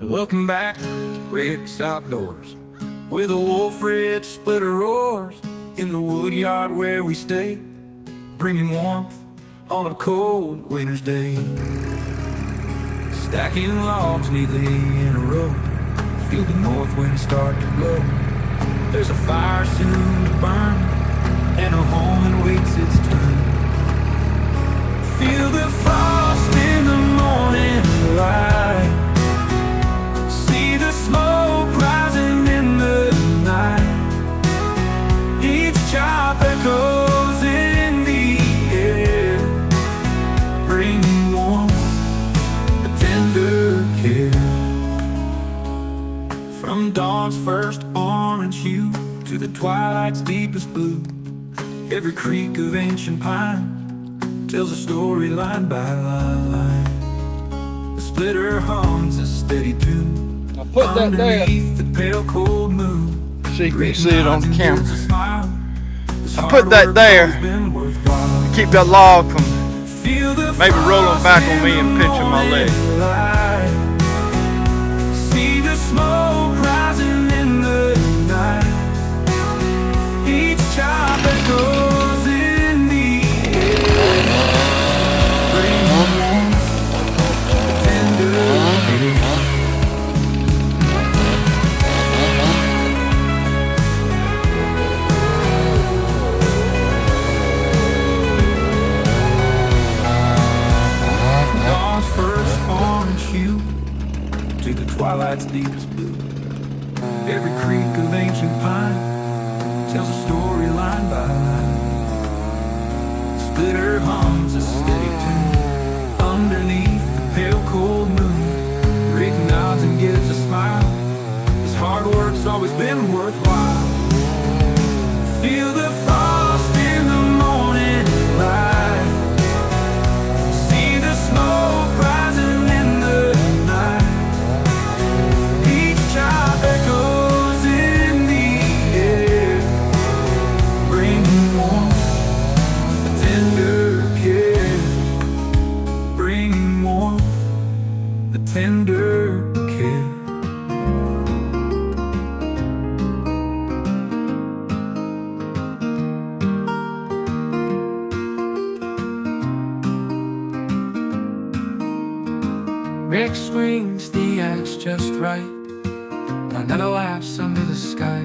Welcome back to Rick's Outdoors, with a Wolfe Ridge splitter roars in the Woodyard where we stay, bringing warmth on a cold winter's day. Stacking logs neatly in a row, feel the north wind start to blow. There's a fire soon to burn, and a home awaits its turn. Feel the frost in the morning light, see the smoke rising in the night. Each chop echoes in the air, bringing warmth, a tender care. From dawn's first orange hue to the twilight's deepest blue, every creak of ancient pine tells a story line by line. The splitter hums a steady tune. I put that there. Underneath the pale cold moon, So you can see it on the camera. I put that there to keep that log from maybe rolling back on me and pinching my leg. See the smoke rising in the night. Each chop that goes in the air, bring warmth, tender care. Dawn's first orange hue to the twilight's deepest blue, every creak of ancient pine tells a story line by line. Splitter hums a steady tune underneath the pale cold moon. Rick nods and gives a smile. His hard work's always been worthwhile. Feel the frost in the morning light, see the smoke rising in the night. Each chop echoes in the air, bringing warmth, tender care. Bringing warmth, the tender care. Rick swings the axe just right, another laughs under the sky.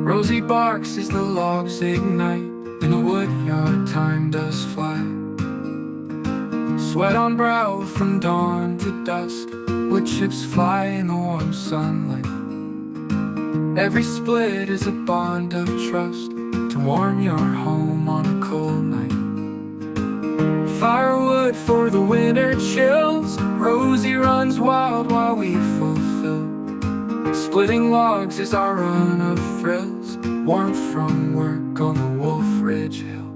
Rosy barks as the logs ignite, in the woodyard time does fly. Sweat on brow from dawn to dusk, wood chips fly in the warm sunlight. Every split is a bond of trust to warm your home on a cold night. Firewood for the winter chills, Rosie runs wild while we fulfill. Splitting logs is our run of thrills, warmth from work on the Wolfe Ridge Hill.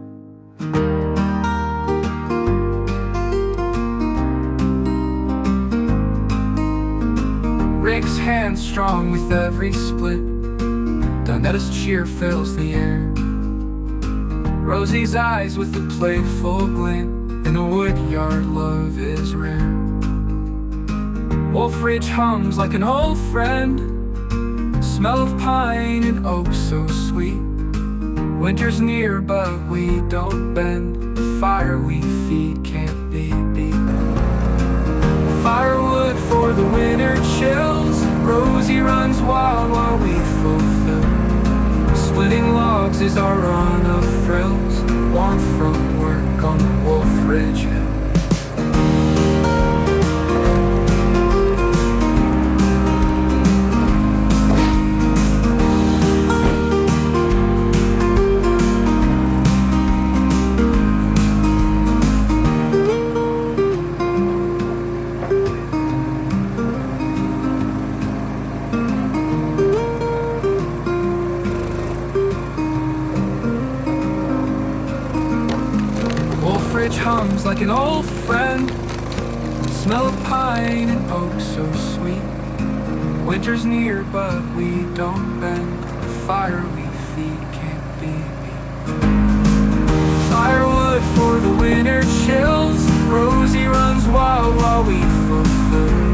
Rick's hands strong with every split, Donetta's cheer fills the air. Rosie's eyes with a playful glint, in the woodyard love is rare. Wolfe Ridge hums like an old friend, smell of pine and oak so sweet. Winter's near but we don't bend, the fire we feed can't be beat. Firewood for the winter chills, Rosie runs wild while we fulfill. Splitting logs is our run of thrills, warmth from work on the Wolfe Ridge Hill. Wolfe Ridge hums like an old friend, smell of pine and oak so sweet. Winter's near but we don't bend, the fire we feed can't be beat. Firewood for the winter chills, Rosie runs wild while we fulfill.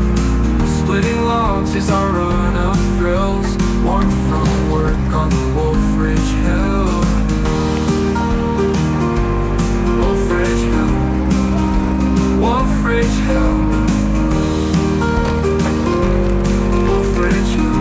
is our run of thrills, warmth from work on the Wolfe Ridge Hill. Wolfe Ridge Hill, Wolfe Ridge Hill, Wolfe Ridge Hill.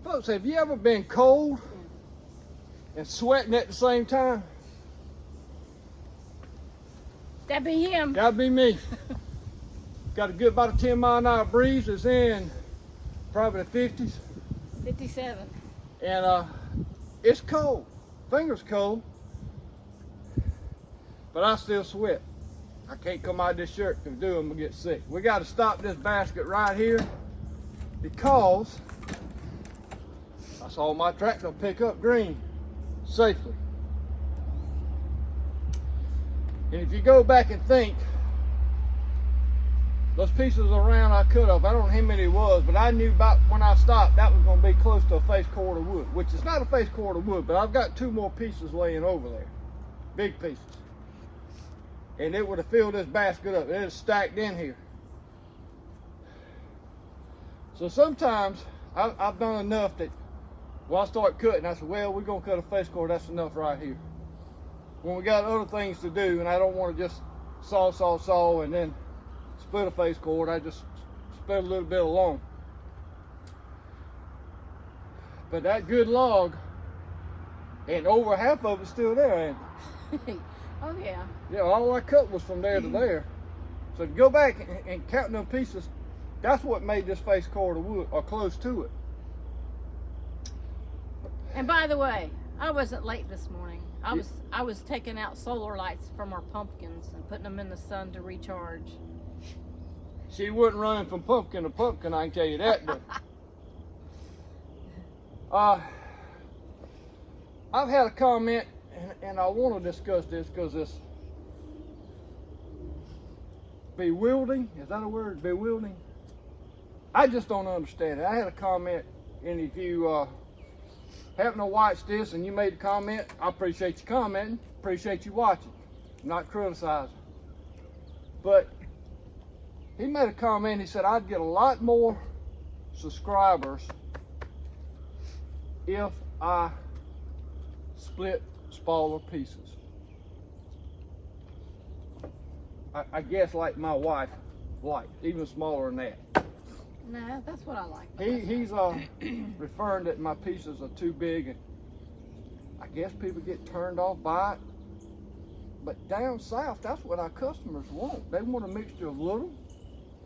Folks, have you ever been cold and sweating at the same time? That'd be him. That'd be me. Got a good about a 10-mile-an-hour breeze. It's in probably the 50s. 57. And it's cold. Fingers cold. But I still sweat. I can't come out of this shirt and do them and get sick. We got to stop this basket right here because I saw my tractor pick up green safely. And if you go back and think, those pieces around I cut up, I don't know how many it was, but I knew about when I stopped that was going to be close to a face cord of wood, which is not a face cord of wood, but I've got 2 more pieces laying over there, big pieces. And it would have filled this basket up. It is stacked in here. So sometimes I've done enough that when I start cutting, I said, well, we're going to cut a face cord. That's enough right here. When we got other things to do, and I don't want to just saw, and then split a face cord. I just split a little bit along. But that good log, and over half of it's still there, ain't it? Oh yeah. Yeah, all I cut was from there to there. So to go back and count them pieces, that's what made this face cord of wood, or close to it. And by the way, I wasn't late this morning. I was taking out solar lights from our pumpkins and putting them in the sun to recharge. She wasn't running from pumpkin to pumpkin, I can tell you that. But I've had a comment, and I want to discuss this because it's bewildering. Is that a word? Bewildering? I just don't understand it. I had a comment, and if you happen to watch this and you made a comment, I appreciate you commenting, appreciate you watching, not criticizing. But he made a comment, he said, I'd get a lot more subscribers if I split smaller pieces. I guess like my wife likes, even smaller than that. No, that's what I like. He's referring that my pieces are too big, and I guess people get turned off by it. But down south, that's what our customers want. They want a mixture of little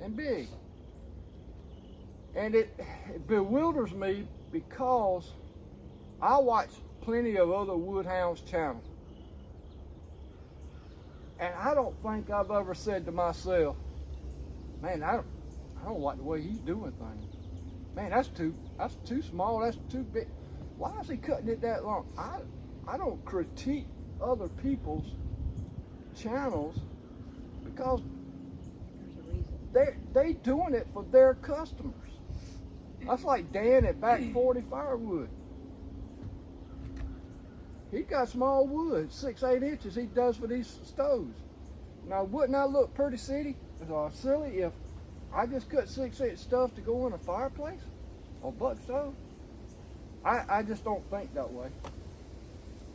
and big. And it bewilders me because I watch plenty of other Woodhounds channels. And I don't think I've ever said to myself, man, I don't like the way he's doing things. Man, that's too small, that's too big. Why is he cutting it that long? I don't critique other people's channels because they doing it for their customers. That's like Dan at Back 40 Firewood. He got small wood, 6-8 inches he does for these stoves. Now wouldn't I look pretty silly if I just cut 6-inch stuff to go in a fireplace or butt stove? I just don't think that way.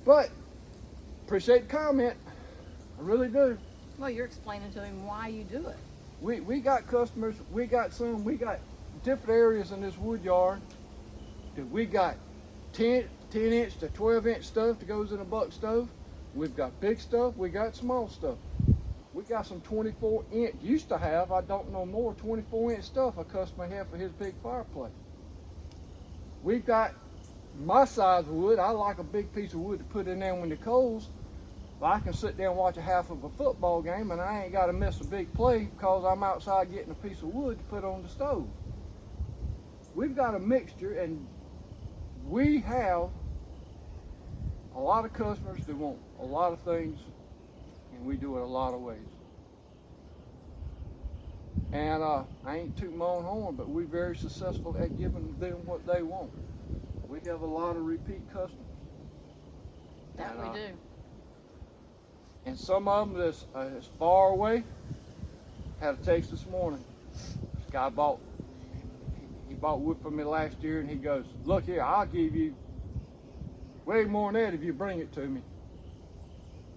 But appreciate the comment. I really do. Well, you're explaining to him why you do it. We got customers, we got different areas in this wood yard that we got 10-inch to 12-inch stuff that goes in a buck stove. We've got big stuff, we got small stuff. We got some 24-inch, used to have, I don't know more, 24-inch stuff a customer had for his big fireplace. We've got my size of wood. I like a big piece of wood to put in there when the coals. Well, I can sit there and watch a half of a football game and I ain't got to miss a big play because I'm outside getting a piece of wood to put on the stove. We've got a mixture, and we have a lot of customers that want a lot of things, and we do it a lot of ways. And I ain't tooting my own horn, but we're very successful at giving them what they want. We have a lot of repeat customers. That we do. And some of them that's far away. Had a text this morning. This guy bought wood from me last year, and he goes, look here, I'll give you way more than that if you bring it to me.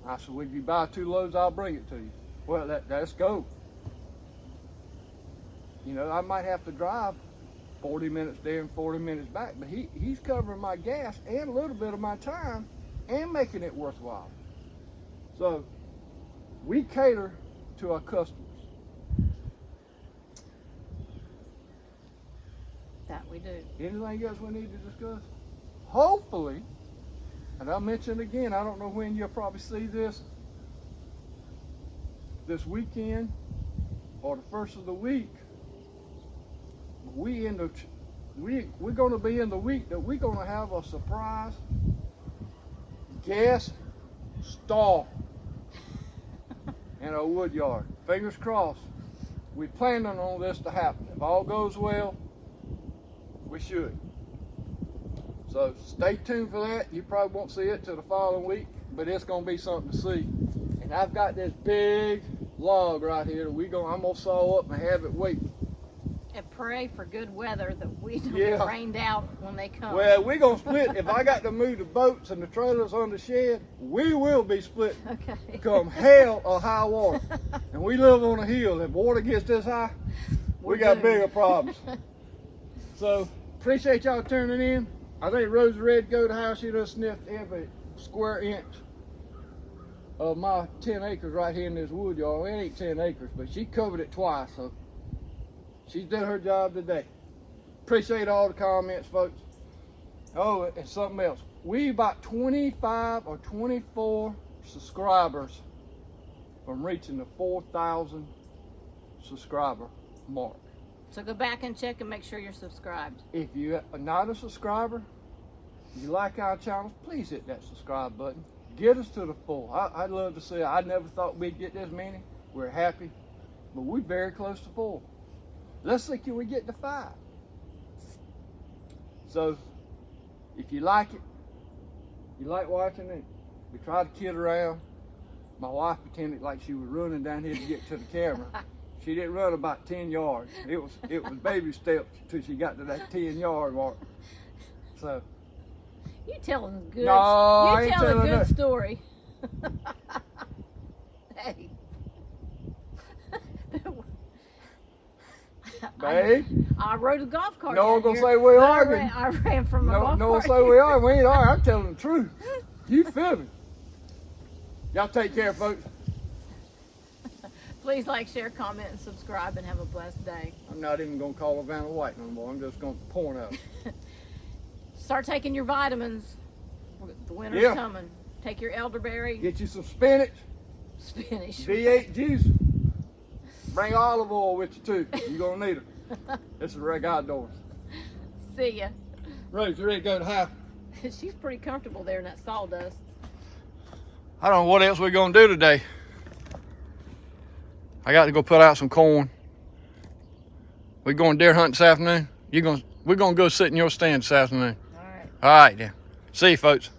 I said, well, if you buy 2 loads, I'll bring it to you. Well, let's go. You know, I might have to drive 40 minutes there and 40 minutes back, but he's covering my gas and a little bit of my time and making it worthwhile. So we cater to our customers. That we do. Anything else we need to discuss? Hopefully, and I'll mention again, I don't know when you'll probably see this weekend or the first of the week. We're going to be in the week that we're going to have a surprise guest star in our wood yard. Fingers crossed. We're planning on this to happen. If all goes well, we should. So stay tuned for that. You probably won't see it till the following week, but it's going to be something to see. And I've got this big log right here that I'm going to saw up and have it wait. And pray for good weather that we don't Yeah. get rained out when they come. Well, we're gonna split. If I got to move the boats and the trailers on the shed, we will be split. Okay. Come hell or high water. And we live on a hill. If water gets this high, we got doomed. bigger problems. So appreciate y'all tuning in. I think Rose Red Goat House, she done sniffed every square inch of my 10 acres right here in this woodyard. It ain't 10 acres, but she covered it twice, so she's done her job today. Appreciate all the comments, folks. Oh, and something else. We about 25 or 24 subscribers from reaching the 4,000 subscriber mark. So go back and check and make sure you're subscribed. If you are not a subscriber, you like our channels, please hit that subscribe button. Get us to the full. I'd love to see it. I never thought we'd get this many. We're happy, but we're very close to full. Let's see, can we get to 5? So, if you like it, you like watching it, we try to kid around. My wife pretended like she was running down here to get to the camera. She didn't run about 10 yards. It was baby steps till she got to that 10-yard mark. So, You telling a good. No, I You ain't tell a telling good that. story. Hey. babe, I rode a golf cart. No one down gonna here, say we're but arguing. I ran from a no golf one cart. say we are. We ain't are. I'm telling the truth. You feel me? Y'all take care, folks. Please like, share, comment, and subscribe, and have a blessed day. I'm not even gonna call her Vanna White no more. I'm just gonna point out. Start taking your vitamins. The winter's Yeah. coming. Take your elderberry, Get you some spinach, spinach. V8 juice. Bring olive oil with you too. You're gonna need it. This is Reg Outdoors. See ya. Rose, you ready to go to house? She's pretty comfortable there in that sawdust. I don't know what else we're gonna do today. I got to go put out some corn. We going deer hunting this afternoon? We're gonna go sit in your stand this afternoon. All right. All right then. See you, folks.